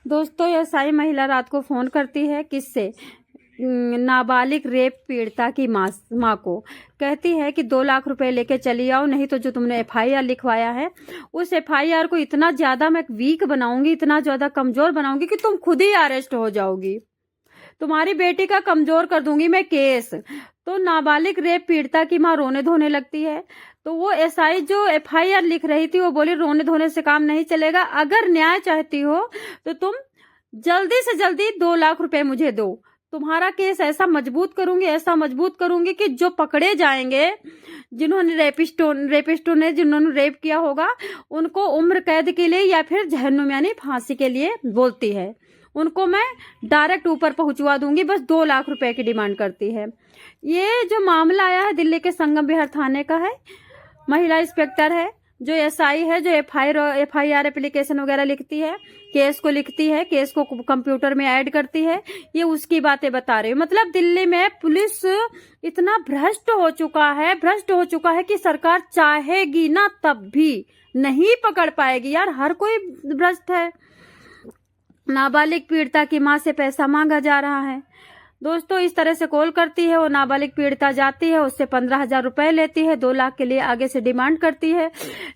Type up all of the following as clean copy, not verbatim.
दोस्तों, ये साई महिला रात को फोन करती है किससे? नाबालिग रेप पीड़िता की माँ को। कहती है कि 2 लाख रुपए लेके चली आओ, नहीं तो जो तुमने एफआईआर लिखवाया है उस एफआईआर को इतना ज्यादा मैं वीक बनाऊंगी, इतना ज्यादा कमजोर बनाऊंगी कि तुम खुद ही अरेस्ट हो जाओगी। तुम्हारी बेटी का कमजोर कर दूंगी मैं केस। तो नाबालिग रेप पीड़िता की माँ रोने धोने लगती है। तो वो एसआई जो एफआईआर लिख रही थी वो बोली रोने धोने से काम नहीं चलेगा, अगर न्याय चाहती हो तो तुम जल्दी से जल्दी 2 लाख रुपए मुझे दो। तुम्हारा केस ऐसा मजबूत करूंगी, ऐसा मजबूत करूंगी कि जो पकड़े जाएंगे, जिन्होंने रेपिस्टों ने जिन्होंने रेप किया होगा, उनको उम्र कैद के लिए या फिर जहन्नुम यानी फांसी के लिए बोलती है, उनको मैं डायरेक्ट ऊपर पहुंचवा दूंगी। बस 2 लाख रुपए की डिमांड करती है। ये जो मामला आया है दिल्ली के संगम विहार थाने का है। महिला इंस्पेक्टर है जो एसआई है, जो एफआईआर एप्लीकेशन वगैरह लिखती है, केस को लिखती है, केस को कंप्यूटर में ऐड करती है। ये उसकी बातें बता रही है। मतलब दिल्ली में पुलिस इतना भ्रष्ट हो चुका है कि सरकार चाहेगी ना तब भी नहीं पकड़ पाएगी। यार, हर कोई भ्रष्ट है। नाबालिग पीड़िता की मां से पैसा मांगा जा रहा है। दोस्तों, इस तरह से कॉल करती है, वो नाबालिग पीड़िता जाती है, उससे 15,000 रुपए लेती है, 2 लाख के लिए आगे से डिमांड करती है।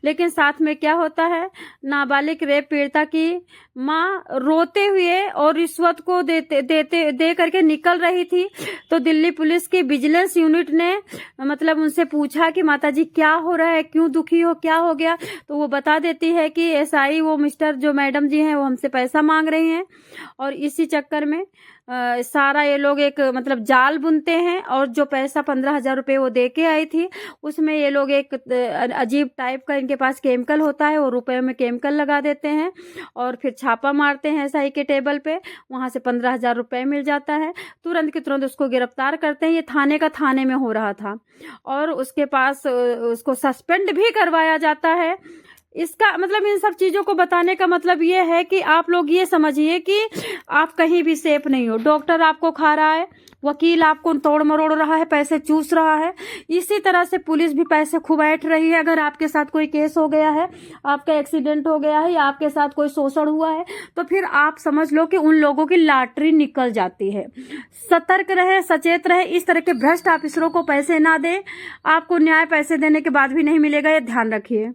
लेकिन साथ में क्या होता है, नाबालिग रेप पीड़िता की माँ रोते हुए और रिश्वत को दे करके निकल रही थी। तो दिल्ली पुलिस की विजिलेंस यूनिट ने मतलब उनसे पूछा कि माताजी क्या हो रहा है, क्यों दुखी हो, क्या हो गया? तो वो बता देती है कि एसआई वो मिस्टर जो मैडम जी हैं वो हमसे पैसा मांग रही हैं, और इसी चक्कर में सारा ये लोग एक मतलब जाल बुनते हैं। और जो पैसा 15,000 रुपए वो दे के आई थी, उसमें ये लोग एक अजीब टाइप का इनके पास केमिकल होता है, वो रुपए में केमिकल लगा देते हैं और फिर छापा मारते हैं एसआई के टेबल पे। वहां से 15,000 रुपए मिल जाता है। तुरंत के तुरंत उसको गिरफ्तार करते हैं। ये थाने में हो रहा था और उसके पास उसको सस्पेंड भी करवाया जाता है। इसका मतलब, इन सब चीजों को बताने का मतलब ये है कि आप लोग ये समझिए कि आप कहीं भी सेफ नहीं हो। डॉक्टर आपको खा रहा है, वकील आपको तोड़ मरोड़ रहा है, पैसे चूस रहा है। इसी तरह से पुलिस भी पैसे खुबैठ रही है। अगर आपके साथ कोई केस हो गया है, आपका एक्सीडेंट हो गया है या आपके साथ कोई शोषण हुआ है, तो फिर आप समझ लो कि उन लोगों की लॉटरी निकल जाती है। सतर्क रहे, सचेत रहे। इस तरह के भ्रष्ट ऑफिसरों को पैसे ना दे। आपको न्याय पैसे देने के बाद भी नहीं मिलेगा, ये ध्यान रखिए।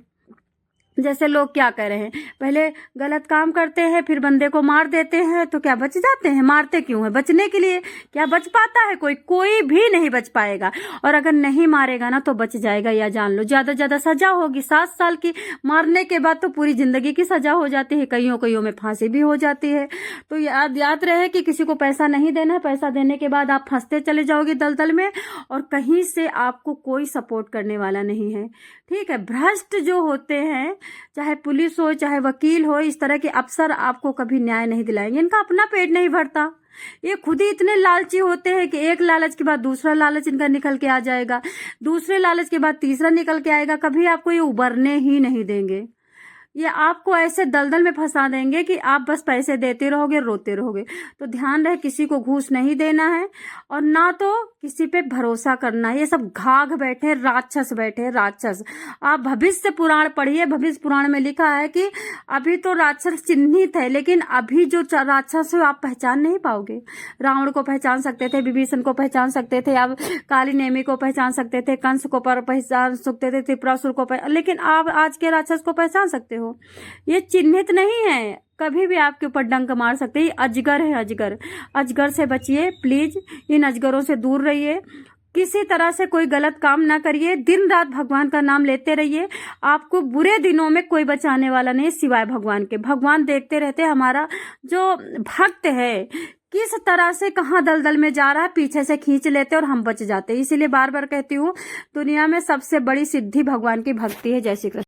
जैसे लोग क्या कह रहे हैं, पहले गलत काम करते हैं फिर बंदे को मार देते हैं, तो क्या बच जाते हैं? मारते क्यों है? बचने के लिए। क्या बच पाता है? कोई भी नहीं बच पाएगा। और अगर नहीं मारेगा ना तो बच जाएगा, या जान लो ज्यादा ज्यादा सजा होगी 7 साल की। मारने के बाद तो पूरी जिंदगी की सजा हो जाती है, कईयों में फांसी भी हो जाती है। तो याद रहे कि किसी को पैसा नहीं देना है। पैसा देने के बाद आप फंसते चले जाओगे दलदल में, और कहीं से आपको कोई सपोर्ट करने वाला नहीं है। ठीक है, भ्रष्ट जो होते हैं, चाहे पुलिस हो चाहे वकील हो, इस तरह के अफसर आपको कभी न्याय नहीं दिलाएंगे। इनका अपना पेट नहीं भरता। ये खुद ही इतने लालची होते हैं कि एक लालच के बाद दूसरा लालच इनका निकल के आ जाएगा, दूसरे लालच के बाद तीसरा निकल के आएगा। कभी आपको ये उबरने ही नहीं देंगे। ये आपको ऐसे दलदल में फंसा देंगे कि आप बस पैसे देते रहोगे, रोते रहोगे। तो ध्यान रहे, किसी को घूस नहीं देना है और ना तो किसी पे भरोसा करना है। ये सब घाघ बैठे राक्षस बैठे राक्षस। आप भविष्य पुराण पढ़िए। भविष्य पुराण में लिखा है कि अभी तो राक्षस चिन्हित है, लेकिन अभी जो राक्षस है आप पहचान नहीं पाओगे। रावण को पहचान सकते थे, विभीषण को पहचान सकते थे, आप काली नेमी को पहचान सकते थे, कंस को पहचान सकते थे, त्रिपुरासुर को लेकिन आप आज के राक्षस को पहचान सकते हो? ये चिन्हित नहीं है, कभी भी आपके ऊपर डंक मार सकते हैं। अजगर है, अजगर से बचिए प्लीज। इन अजगरों से दूर रहिए। किसी तरह से कोई गलत काम ना करिए। दिन रात भगवान का नाम लेते रहिए। आपको बुरे दिनों में कोई बचाने वाला नहीं सिवाय भगवान के। भगवान देखते रहते, हमारा जो भक्त है किस तरह से कहाँ दलदल में जा रहा है, पीछे से खींच लेते और हम बच जाते। इसीलिए बार बार कहती हूँ, दुनिया में सबसे बड़ी सिद्धि भगवान की भक्ति है। जय श्री कृष्ण।